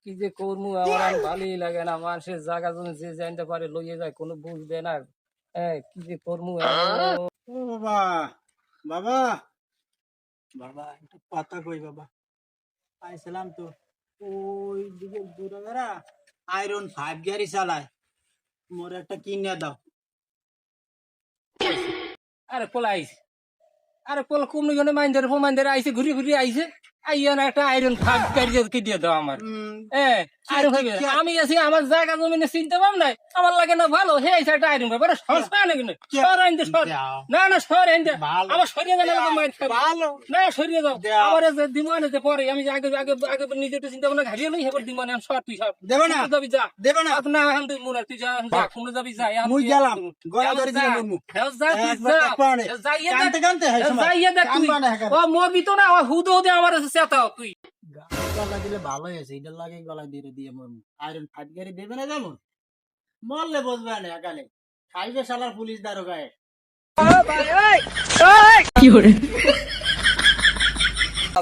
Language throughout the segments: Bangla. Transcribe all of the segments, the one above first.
কি যে করবো আমার আর ভালোই লাগে না, মানুষের জায়গা জমি যে জানতে পারে লইয়ে যায়, কোনো বুঝবে না। হ্যাঁ, কি যে করবো ও বাবা, বাবা, বাবা একটু কথা কই বাবা। আইছিলাম তো ওই দিকে দূরে আয়রন 5 গাড়ি চালায়, মোর একটা কিনে দাও। আরে পোলা আইছে, আরে পোলা কমনি গনে মাইন্ডার আইছে, ঘুরি ঘুরি আইছে, আইয়া না একটা আয়রন ফাঁক কি দিয়ে দাও আমার। হ্যাঁ, আয়রন ফাঁক আমি আছি, আমার জায়গা জমিনে চিনতে পাম নাই, আমার লাগে না ভালো, হে আইছে একটা আয়রন ফাঁক, আরে সস্তা নাকি না, সর আইনতে সর, না না সর আইনতে, আমার সরিয়ে গেলে মাইন্ড ভালো না, সরিয়ে যাও আমার দিমানে যে পরে আমি আগে আগে আগে নিজে একটু চিন্তা ভাবনা ঘাড়িয়ে লই, হেবার দিমানে সর, তুই সর দেবে না, যাবি, যা দেবে না, না এখন তুই মুনা, তুই যা কোন যাবি, যা মুই গেলাম গলা ধরে দিলাম মুই কানতে কানতে হয় সময় ও মরবি তো না, হুদো হুদে আমার চেতাও তুই। গলা দিলে ভালো হয়েছে, এটা লাগে গলা দিয়ে দিয়ে মর। আয়রন 5 গাড়ি দেবে না যেমন, মরলে বসবে না একালে, খাইবে শালার পুলিশ দারোগায়।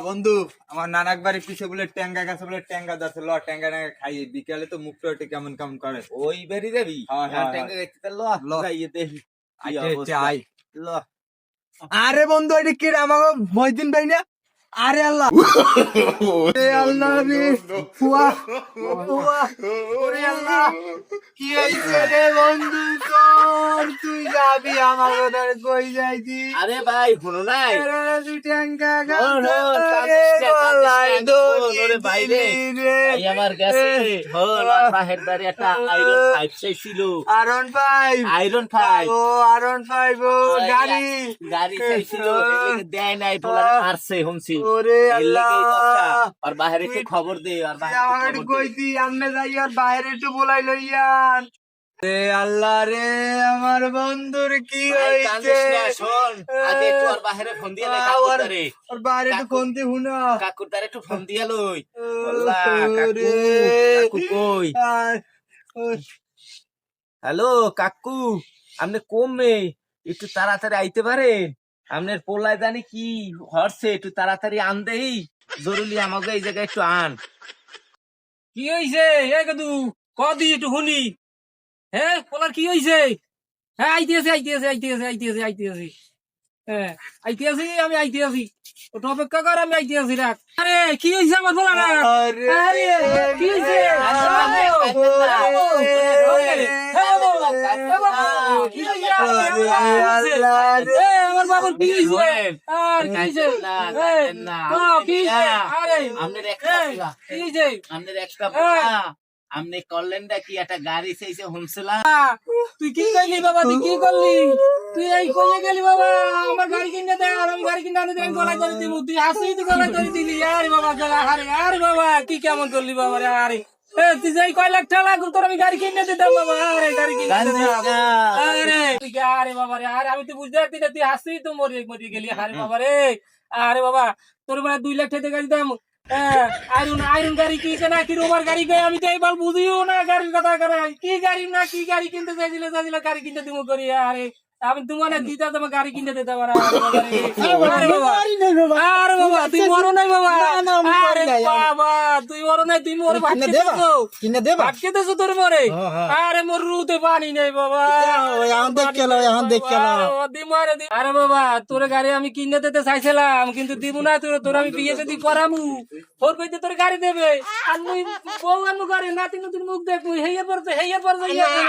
বন্ধু, আমার নানাক বাড়ির পিছে বলে ট্যাঙ্গা গাছে বলে ট্যাঙ্গা দাচ্ছে, ল ট্যাঙ্গা ট্যাঙ্গা খাই, বিকালে তো মুখটা একটু কেমন কেমন করে। ওই বাড়ি যাবি? হ্যাঁ, ট্যাঙ্গা গাইতে ল ল। যাইয়ে দেখি কি আচ্ছা, অবস্থা। আই। ল। আরে বন্ধু, এটা কি রে, আমাকে মহিদিন ভাই না? আরে আল্লাহ, এ আল্লাহ রে, ফুয়া, ফুয়া, ওরে আল্লাহ, কি হইছে রে বন্ধু তোর? তুই যাবি আমার কথা কই যাইতি? আরে ভাই শুনো নাই, এরে তুই ট্যাঙ্গা হন, গাছে হন, রে, গলায় কান্দিস না, দড়ি ওরে বাইরে। দিলি রে। এই আমার কাছে হল আর বাহের বাড়ি একটা আয়রন পাইপ চাইছিল, আরন ফাইভ, আয়রন পাইপ ও আরন ফাইভ, ও গাড়ি, গাড়ি চাইছিল, এগুলোকে দেয় নাই, বলার মারছে শুনছি। ওরে এর লেগে এই আল্লাহ, কথা। আর বাহিরে একটু খবর দে, আর বাহিরে একটু আমার খবর দে। কইতি আমনে যাই আর বাইরে একটু বলাই লইয়ান। রে আল্লাহ রে, আমার বন্ধুর কি ভাই, কান্দিস হইছে? না, শোন, আগে একটু আর বাহিরে ফোন দিয়ে লই কাকুর দ্বারে। আর বাইরে একটু কোনতে হুনা। কাকুর দ্বারে একটু ফোন দিয়ে লই। আল্লাহ, কাকু, ওরে। কাকু কই? আর, হ্যালো কাকু, আপনি কমে একটু তাড়াতাড়ি আইতে পারেন? আপনার পোলায় জানি কি হরছে, একটু তাড়াতাড়ি আন দেই, জরুরি আমাকে এই জায়গায় একটু আন। কি হইছে এই কদু, কদি একটু শুনি। হ্যাঁ, পোলার কি হইছে? হ্যাঁ, আইতেছি। হ্যাঁ, আইতেছি, আমি আইতেছি, ওটা অপেক্ষা কর, আমি আইতেছি, রাখ। আরে কি হইছে আমার পোলা? আরে, আরে কি হইছে? আমার বাবুর কি হইছে? আর কি হইছে? কি হইছে? আরে আপনার একটা কি হইছে? আপনার একটা পোলা, আপনি করলেন কি একটা গাড়ি চাইছে শুনছিলাম। তুই কি করলি বাবা, তুই কি করলি? তুই এই কইয়ে গেলি বাবা, আমার গাড়ি কিনে দে, আর আমি গাড়ি কিনে আনি দেন, গলায় ধরে দিব, তুই আসি তুই গলায় ধরে দিলি। আরে বাবা গলা, আরে বাবা কি কেমন করলি বাবা রে? আরে তুই যাই কয় লাখ টাকা লাগলো তোর, আমি গাড়ি কিনে দিতাম বাবা। আরে গাড়ি কিনে দিতাম, আরে তুই আরে বাবা রে, আরে আমি তো বুঝতে পারতি না, তুই আসি তো মরে গেলি। আরে বাবা রে, আরে বাবা তোর বেলা 2 লাখ টাকা গাড়ি দাম। আয়রন গাড়ি কি না কি রোমার গাড়ি গায়ে, আমি তো এবার বুঝিও না গাড়ির কথা করে, কি গাড়ি না কি গাড়ি কিনতে চাইছিল গাড়ি কিনতে দিব করি। আরে আমি তোমার দিতে তোমার গাড়ি কিনতে দিতে পারা। আরে বাবা তুই মরো নাই বাবা, আরে বাবা তুই মরো নাই, তুই মরে ভাটকে দেছো, কিনে দেবা ভাটকে দেছো তোর মরে। আরে মোর রুতে পানি নেই বাবা, এখন দেখ আরে বাবা তোর গাড়ি আমি কিনে দিতে চাইছিলাম, কিন্তু দিব না, তোর আমি বিয়ে যদি করামু, তোর কইতে তোর গাড়ি দেবে, আর মুই বউ আনু গাড়ি নাতি নতুন মুখ দেখবো, হেইয়া পড়ছে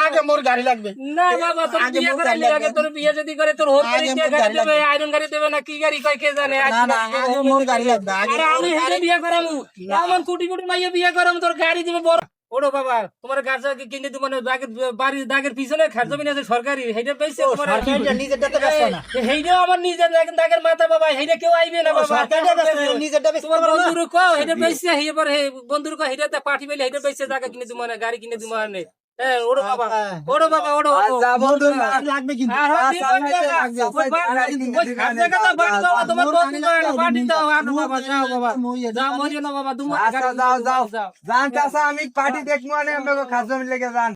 আগে মোর গাড়ি লাগবে। না বাবা তোর বিয়ে করাইলে আগে, তোর বিয়ে যদি করে তোর হোর গাড়ি দিয়ে গাড়ি দেবে, আয়রন গাড়ি দেবে না কি গাড়ি কয় কে জানে। আগে মোর গাড়ি লাগবে। আরে আমি হেঁটে বিয়ে করামু, এমন কোটি কোটি মাইয়া বিয়ে করামু, তোর গাড়ি দিবে বড়। ওড়ো বাবা তোমার গাছ কিনে দিব না, বাড়ির দাগের পিছনে খাট জমি আছে সরকারি, হেইটা পেয়েছে তোমার, হেইটাও আমার নিজের দাগের মাথা বাবা, হেইটা কেউ আইবে না বাবা। তোমার বন্ধুর কও হেইটা পেয়েছে, হেইবার বন্ধুর কও হেইটা পাঠি পেলে হেইটা পেয়েছে, জায়গা কিনে দিব না, গাড়ি কিনে দিব না। ওড়ো বাবা লাগবে কিন্তু তোমার যাও, আমি পার্টি দেখবো, আমি খাদ্য মিলে যান।